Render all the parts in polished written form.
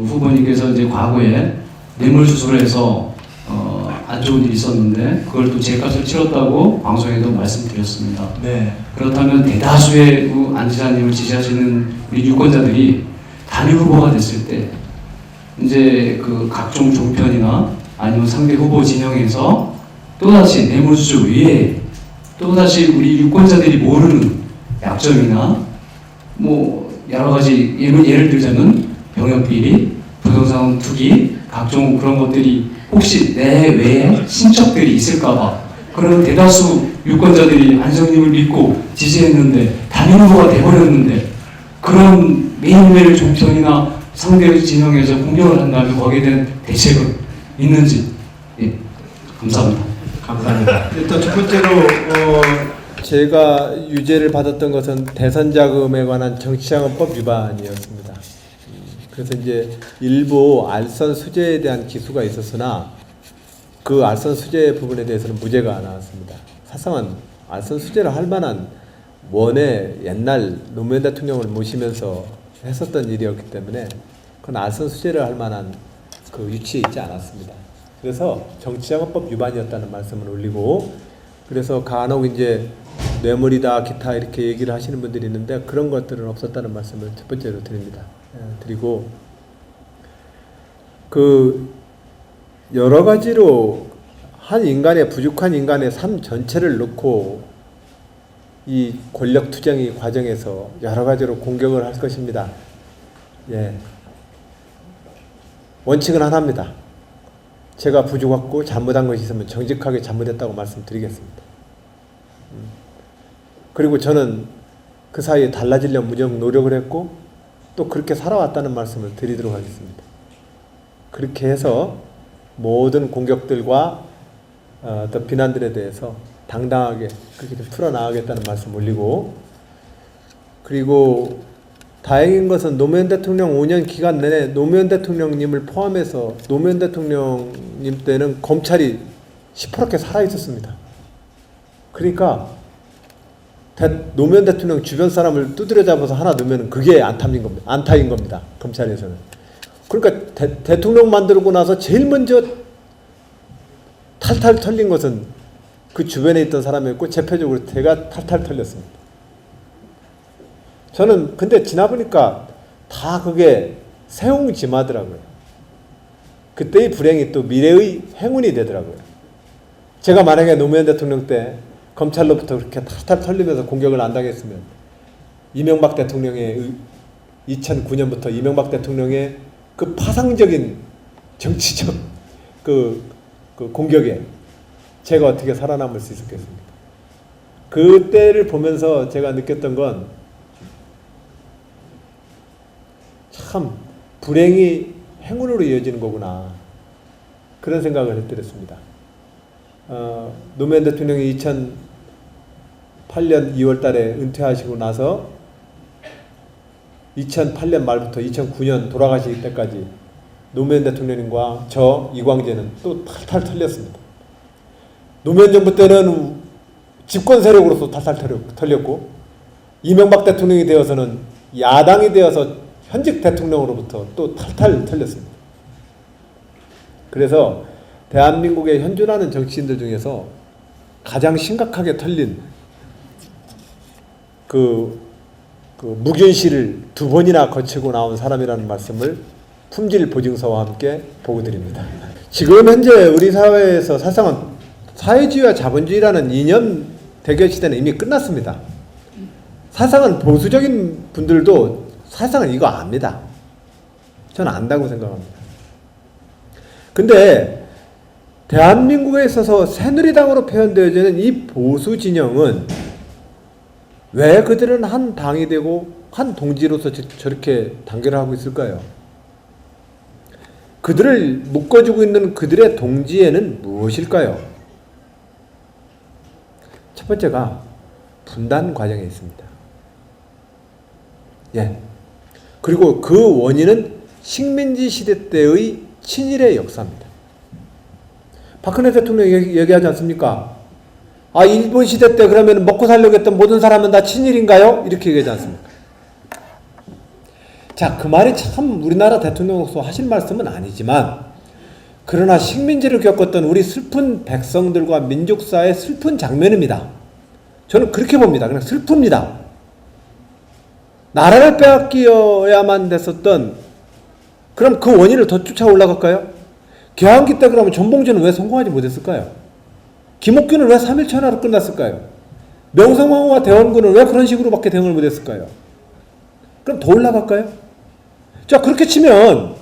후보님께서 이제 과거에 뇌물 수술을 해서 안 좋은 일이 있었는데 그걸 또 제값을 치렀다고 방송에도 말씀드렸습니다. 네. 그렇다면 대다수의 안 지사님을 지지하시는 우리 유권자들이 단일 후보가 됐을 때 이제 그 각종 종편이나 아니면 상대 후보 진영에서 또다시 뇌물 수술 외에 또다시 우리 유권자들이 모르는 약점이나 뭐 여러 가지 예를 들자면 병역 비리, 부동산 투기, 각종 그런 것들이 혹시 내 외에 친척들이 있을까봐 그런 대다수 유권자들이 안성님을 믿고 지지했는데 단일 후보가 돼버렸는데 그런 매일매일 종편이나 상대 진영에서 공격을 한다면 거기에 대한 대책은 있는지. 예, 감사합니다. 감사합니다. 일단 첫 번째로 제가 유죄를 받았던 것은 대선 자금에 관한 정치자금법 위반이었습니다. 그래서 이제 일부 알선 수재에 대한 기수가 있었으나 그 알선 수재 부분에 대해서는 무죄가 나왔습니다. 사실은 알선 수재를 할 만한 원의 옛날 노무현 대통령을 모시면서 했었던 일이었기 때문에 그건 알선 수재를 할 만한 그 위치에 있지 않았습니다. 그래서 정치자금법 위반이었다는 말씀을 올리고, 그래서 간혹 이제 뇌물이다 기타 이렇게 얘기를 하시는 분들이 있는데 그런 것들은 없었다는 말씀을 첫 번째로 드립니다. 드리고, 그 여러 가지로 한 인간의 부족한 인간의 삶 전체를 놓고 이 권력 투쟁의 과정에서 여러 가지로 공격을 할 것입니다. 예. 원칙은 하나입니다. 제가 부족하고 잘못한 것이 있으면 정직하게 잘못했다고 말씀드리겠습니다. 그리고 저는 그 사이에 달라지려면 무척 노력을 했고 또 그렇게 살아왔다는 말씀을 드리도록 하겠습니다. 그렇게 해서 모든 공격들과 또 비난들에 대해서 당당하게 그렇게 좀 풀어나가겠다는 말씀 올리고, 그리고 다행인 것은 노무현 대통령 5년 기간 내내 노무현 대통령님을 포함해서 노무현 대통령님 때는 검찰이 시퍼렇게 살아있었습니다. 그러니까 노무현 대통령 주변 사람을 두드려 잡아서 하나 넣으면 그게 안타인 겁니다. 검찰에서는. 그러니까 대통령 만들고 나서 제일 먼저 탈탈 털린 것은 그 주변에 있던 사람이었고 대표적으로 제가 탈탈 털렸습니다. 저는 근데 지나보니까 다 그게 세옹지마더라고요. 그때의 불행이 또 미래의 행운이 되더라고요. 제가 만약에 노무현 대통령 때 검찰로부터 그렇게 탈탈 털리면서 공격을 안 당했으면 이명박 대통령의 2009년부터 이명박 대통령의 그 파상적인 정치적 그 공격에 제가 어떻게 살아남을 수 있었겠습니까? 그때를 보면서 제가 느꼈던 건 참 불행이 행운으로 이어지는 거구나, 그런 생각을 해드렸습니다. 노무현 대통령이 2008년 2월 달에 은퇴하시고 나서 2008년 말부터 2009년 돌아가실 때까지 노무현 대통령님과 저 이광재는 또 탈탈 털렸습니다. 노무현 정부 때는 집권 세력으로서 탈탈 털렸고, 이명박 대통령이 되어서는 야당이 되어서 현직 대통령으로부터 또 탈탈 털렸습니다. 그래서 대한민국에 현존하는 정치인들 중에서 가장 심각하게 털린 그 무균실을 2번이나 거치고 나온 사람이라는 말씀을 품질 보증서와 함께 보고드립니다. 지금 현재 우리 사회에서 사실상은 사회주의와 자본주의라는 이념 대결 시대는 이미 끝났습니다. 사실상은 보수적인 분들도 사실상은 이거 압니다. 저는 안다고 생각합니다. 근데 대한민국에 있어서 새누리당으로 표현되어지는 이 보수 진영은 왜 그들은 한 당이 되고 한 동지로서 저렇게 단결을 하고 있을까요? 그들을 묶어주고 있는 그들의 동지에는 무엇일까요? 첫 번째가 분단 과정에 있습니다. 예. 그리고 그 원인은 식민지 시대 때의 친일의 역사입니다. 박근혜 대통령이 얘기하지 않습니까? 아, 일본 시대 때 그러면 먹고 살려고 했던 모든 사람은 다 친일인가요? 이렇게 얘기하지 않습니까? 자, 그 말이 참 우리나라 대통령으로서 하실 말씀은 아니지만, 그러나 식민지를 겪었던 우리 슬픈 백성들과 민족사의 슬픈 장면입니다. 저는 그렇게 봅니다. 그냥 슬픕니다. 나라를 빼앗겨야만 됐었던, 그럼 그 원인을 더 쫓아 올라갈까요? 개항기 때 그러면 전봉준은 왜 성공하지 못했을까요? 김옥균은 왜 3일 천하로 끝났을까요? 명성황후와 대원군은 왜 그런 식으로밖에 대응을 못했을까요? 그럼 더 올라갈까요? 자, 그렇게 치면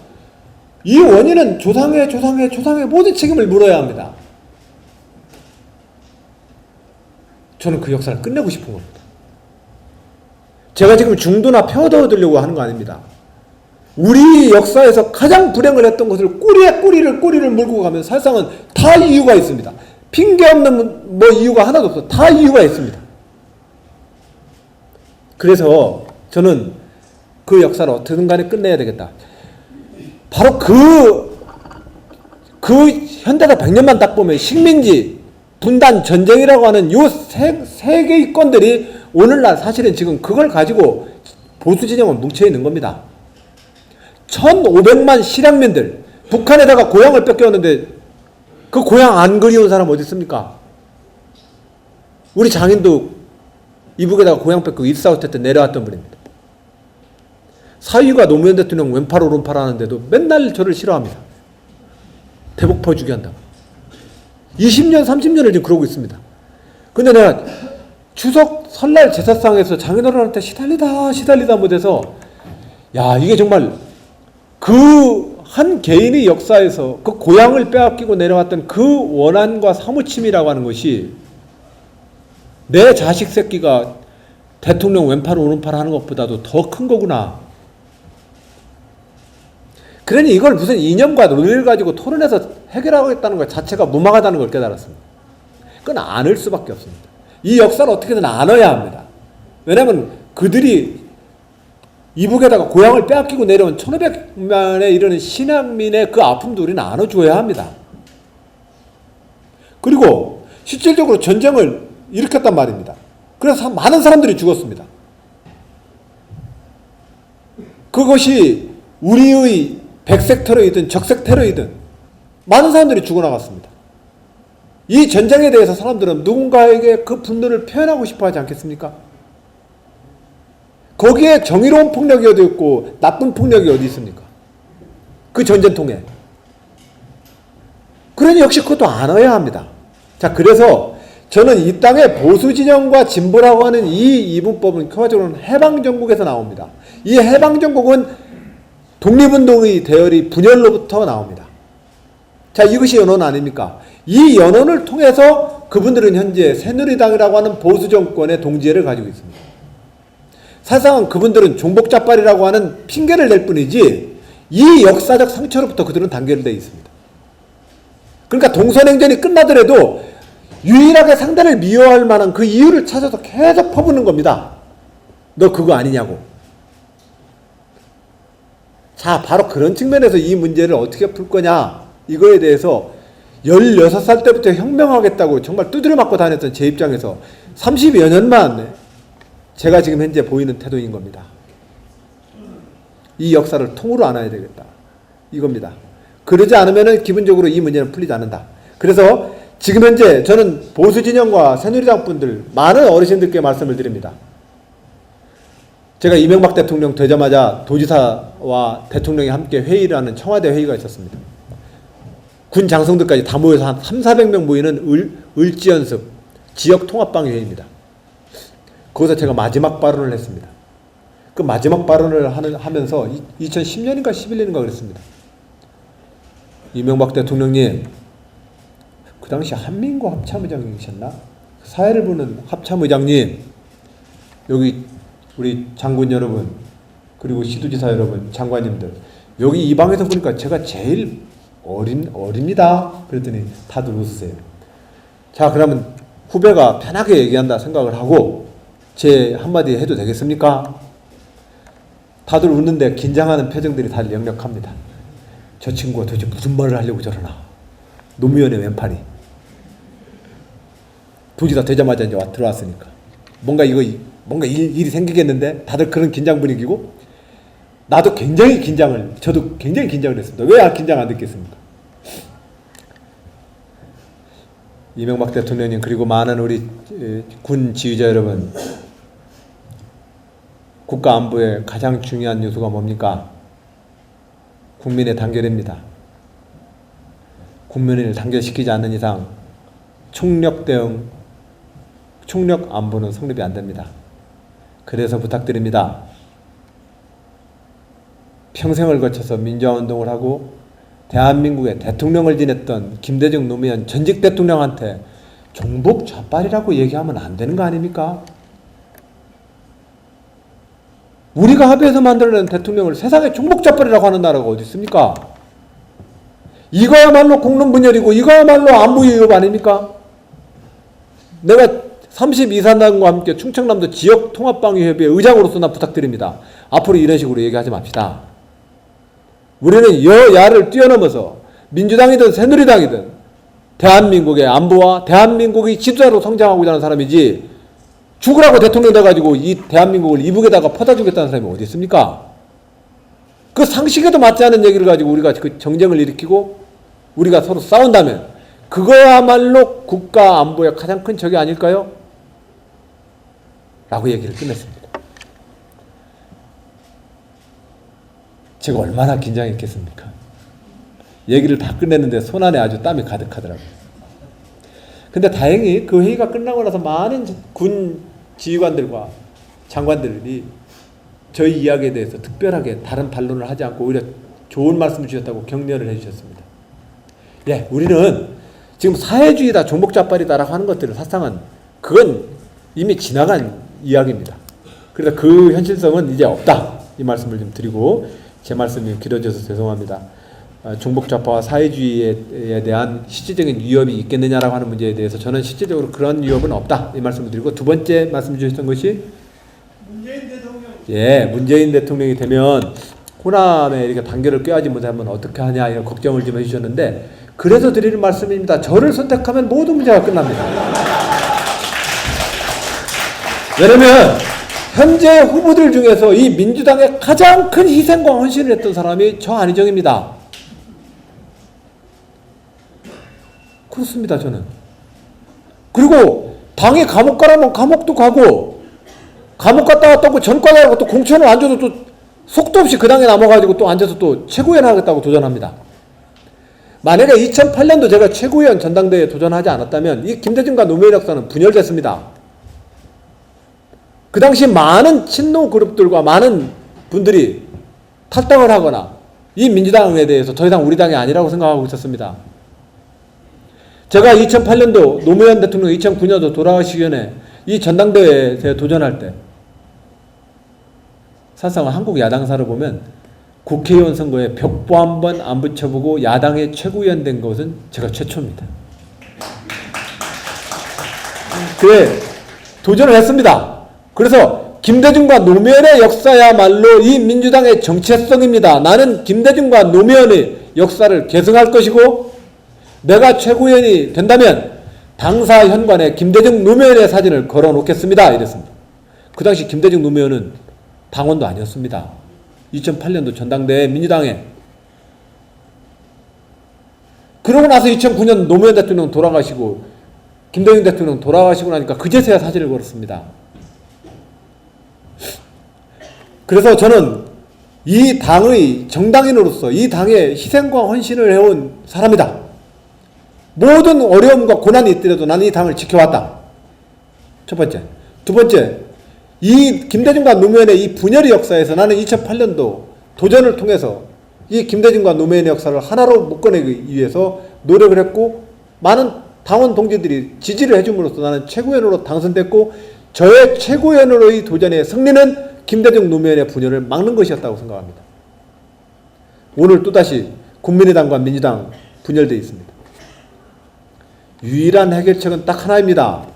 이 원인은 조상의 모든 책임을 물어야 합니다. 저는 그 역사를 끝내고 싶은 겁니다. 제가 지금 중도나 펴들려고 하는 거 아닙니다. 우리 역사에서 가장 불행을 했던 것을 꼬리를 물고 가면 사실상은 다 이유가 있습니다. 핑계 없는 뭐 이유가 하나도 없어. 다 이유가 있습니다. 그래서 저는 그 역사를 어떻게든 간에 끝내야 되겠다. 바로 그 현대사 100년만 딱 보면 식민지, 분단, 전쟁이라고 하는 요 세 개의 건들이 오늘날 사실은 지금 그걸 가지고 보수 진영은 뭉쳐 있는 겁니다. 1500만 실향민들, 북한에다가 고향을 뺏겨왔는데 그 고향 안 그리운 사람 어디 있습니까? 우리 장인도 이북에다가 고향 뺏고 입사할 때 내려왔던 분입니다. 사위가 노무현 대통령 왼팔 오른팔 하는데도 맨날 저를 싫어합니다. 대북 퍼주기 한다고. 20년 30년을 지금 그러고 있습니다. 근데 내가 추석 설날 제사상에서 장인어른한테 시달리다 못해서, 야, 이게 정말 그 한 개인의 역사에서 그 고향을 빼앗기고 내려왔던 그 원한과 사무침이라고 하는 것이 내 자식 새끼가 대통령 왼팔 오른팔 하는 것보다도 더 큰 거구나. 그러니 이걸 무슨 이념과 논리를 가지고 토론해서 해결하겠다는 것 자체가 무망하다는 걸 깨달았습니다. 그건 안을 수밖에 없습니다. 이 역사를 어떻게든 안아야 합니다. 왜냐하면 그들이 이북에다가 고향을 빼앗기고 내려온 1500만에 이르는 신앙민의 그 아픔도 우리는 안아줘야 합니다. 그리고 실질적으로 전쟁을 일으켰단 말입니다. 그래서 많은 사람들이 죽었습니다. 그것이 우리의 백색 테러이든 적색 테러이든 많은 사람들이 죽어나갔습니다. 이 전쟁에 대해서 사람들은 누군가에게 그 분노를 표현하고 싶어 하지 않겠습니까? 거기에 정의로운 폭력이 어디 있고 나쁜 폭력이 어디 있습니까? 그 전쟁통에. 그러니 역시 그것도 안아야 합니다. 자, 그래서 저는 이 땅의 보수진영과 진보라고 하는 이 이분법은 결과적으로는 해방정국에서 나옵니다. 이 해방정국은 독립운동의 대열이 분열로부터 나옵니다. 자, 이것이 연원 아닙니까? 이 연원을 통해서 그분들은 현재 새누리당이라고 하는 보수정권의 동지애를 가지고 있습니다. 사실상 그분들은 종복자빨이라고 하는 핑계를 낼 뿐이지 이 역사적 상처로부터 그들은 단결되어 있습니다. 그러니까 동서냉전이 끝나더라도 유일하게 상대를 미워할 만한 그 이유를 찾아서 계속 퍼붓는 겁니다. 너 그거 아니냐고. 자, 바로 그런 측면에서 이 문제를 어떻게 풀 거냐, 이거에 대해서 16살 때부터 혁명하겠다고 정말 두드려 맞고 다녔던 제 입장에서 30여 년만 제가 지금 현재 보이는 태도인 겁니다. 이 역사를 통으로 안아야 되겠다, 이겁니다. 그러지 않으면 기본적으로 이 문제는 풀리지 않는다. 그래서 지금 현재 저는 보수진영과 새누리당 분들, 많은 어르신들께 말씀을 드립니다. 제가 이명박 대통령 되자마자 도지사와 대통령이 함께 회의를 하는 청와대 회의가 있었습니다. 군 장성들까지 다 모여서 한 300~400명 모이는 을지연습 지역통합방 회의입니다. 거기서 제가 마지막 발언을 했습니다. 그 마지막 발언을 하면서 2010년인가 11년인가 그랬습니다. 이명박 대통령님, 그 당시 한민구 합참의장이셨나? 사회를 보는 합참의장님, 여기 우리 장군 여러분, 그리고 시도지사 여러분, 장관님들, 여기 이 방에서 보니까 제가 제일 어립니다. 그랬더니 다들 웃으세요. 자, 그러면 후배가 편하게 얘기한다 생각을 하고 제 한마디 해도 되겠습니까? 다들 웃는데 긴장하는 표정들이 다들 역력합니다. 저 친구가 도대체 무슨 말을 하려고 저러나. 노무현의 왼팔이. 도지사 되자마자 이제 들어왔으니까. 뭔가 일이 생기겠는데? 다들 그런 긴장 분위기고. 저도 굉장히 긴장을 했습니다. 왜 긴장 안 됐겠습니까? 이명박 대통령님, 그리고 많은 우리 군 지휘자 여러분, 국가 안보의 가장 중요한 요소가 뭡니까? 국민의 단결입니다. 국민을 단결시키지 않는 이상 총력 안보는 성립이 안 됩니다. 그래서 부탁드립니다. 평생을 거쳐서 민주화운동을 하고 대한민국의 대통령을 지냈던 김대중 노무현 전직 대통령한테 종북 좌빨이라고 얘기하면 안 되는 거 아닙니까? 우리가 합의해서 만들어낸 대통령을 세상에 종북 좌빨이라고 하는 나라가 어디 있습니까? 이거야말로 공론분열이고 이거야말로 안보 위협 아닙니까? 내가 32사단과 함께 충청남도 지역통합방위협의회 의장으로서 나 부탁드립니다. 앞으로 이런 식으로 얘기하지 맙시다. 우리는 여야를 뛰어넘어서 민주당이든 새누리당이든 대한민국의 안보와 대한민국의 지도자로 성장하고자 하는 사람이지, 죽으라고 대통령 돼가지고 이 대한민국을 이북에다가 퍼다 주겠다는 사람이 어디 있습니까? 그 상식에도 맞지 않은 얘기를 가지고 우리가 그 정쟁을 일으키고 우리가 서로 싸운다면 그거야말로 국가 안보의 가장 큰 적이 아닐까요? 라고 얘기를 끝냈습니다. 제가 얼마나 긴장했겠습니까? 얘기를 다 끝냈는데 손안에 아주 땀이 가득하더라고요. 근데 다행히 그 회의가 끝나고 나서 많은 군 지휘관들과 장관들이 저희 이야기에 대해서 특별하게 다른 반론을 하지 않고 오히려 좋은 말씀을 주셨다고 격려를 해주셨습니다. 예, 우리는 지금 사회주의다, 종북좌빨이다라고 하는 것들은 사실상은 그건 이미 지나간 이야기입니다. 그래서 그 현실성은 이제 없다, 이 말씀을 좀 드리고, 제 말씀이 길어져서 죄송합니다. 종북좌파와 사회주의에 대한 실질적인 위협이 있겠느냐라고 하는 문제에 대해서 저는 실질적으로 그런 위협은 없다, 이 말씀을 드리고, 두 번째 말씀 주셨던 것이 문재인 대통령. 예, 문재인 대통령이 되면 호남에 이렇게 단결을 꾀하지 못하면 어떻게 하냐 이런 걱정을 좀 해주셨는데, 그래서 드리는 말씀입니다. 저를 선택하면 모든 문제가 끝납니다. 왜냐면 현재 후보들 중에서 이 민주당의 가장 큰 희생과 헌신을 했던 사람이 저 안희정입니다. 그렇습니다, 저는. 그리고 당이 감옥 가라면 감옥도 가고, 감옥 갔다가 또 전과자라고 또 공천을 안 줘도 또 속도 없이 그 당에 남아가지고 또 앉아서 또 최고위원 하겠다고 도전합니다. 만약에 2008년도 제가 최고위원 전당대회에 도전하지 않았다면 이 김대중과 노무현 역사는 분열됐습니다. 그 당시 많은 친노 그룹들과 많은 분들이 탈당을 하거나 이 민주당에 대해서 더 이상 우리 당이 아니라고 생각하고 있었습니다. 제가 2008년도 노무현 대통령 2009년도 돌아가시기 전에 이 전당대회에 도전할 때 사실상 한국 야당사를 보면 국회의원 선거에 벽보 한 번 안 붙여보고 야당의 최고위원 된 것은 제가 최초입니다. 그래 도전을 했습니다. 그래서 김대중과 노무현의 역사야말로 이 민주당의 정체성입니다. 나는 김대중과 노무현의 역사를 계승할 것이고, 내가 최고위원이 된다면 당사 현관에 김대중 노무현의 사진을 걸어 놓겠습니다, 이랬습니다. 그 당시 김대중 노무현은 당원도 아니었습니다. 2008년도 전당대회 민주당에. 그러고 나서 2009년 노무현 대통령 돌아가시고 김대중 대통령 돌아가시고 나니까 그제서야 사진을 걸었습니다. 그래서 저는 이 당의 정당인으로서 이 당의 희생과 헌신을 해온 사람이다. 모든 어려움과 고난이 있더라도 나는 이 당을 지켜왔다. 첫 번째. 두 번째, 이 김대중과 노무현의 이 분열의 역사에서 나는 2008년도 도전을 통해서 이 김대중과 노무현의 역사를 하나로 묶어내기 위해서 노력을 했고, 많은 당원 동지들이 지지를 해줌으로써 나는 최고위원으로 당선됐고, 저의 최고위원으로의 도전의 승리는 김대중 노무현의 분열을 막는 것이었다고 생각합니다. 오늘 또다시 국민의당과 민주당 분열되어 있습니다. 유일한 해결책은 딱 하나입니다.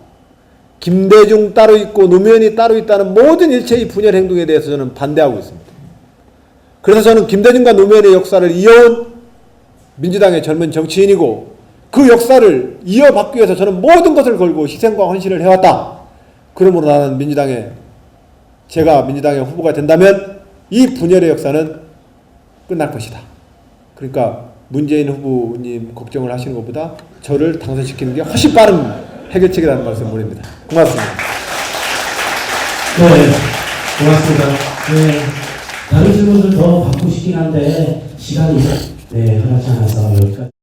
김대중 따로 있고 노무현이 따로 있다는 모든 일체의 분열 행동에 대해서 저는 반대하고 있습니다. 그래서 저는 김대중과 노무현의 역사를 이어온 민주당의 젊은 정치인이고, 그 역사를 이어받기 위해서 저는 모든 것을 걸고 희생과 헌신을 해왔다. 그러므로 나는 제가 민주당의 후보가 된다면 이 분열의 역사는 끝날 것이다. 그러니까 문재인 후보님 걱정을 하시는 것보다 저를 당선시키는 게 훨씬 빠른 해결책이라는 말씀 보냅니다. 고맙습니다. 네, 고맙습니다. 네, 다른 질문들 더 받고 싶긴 한데 시간이 허락지 않아서 여기까지.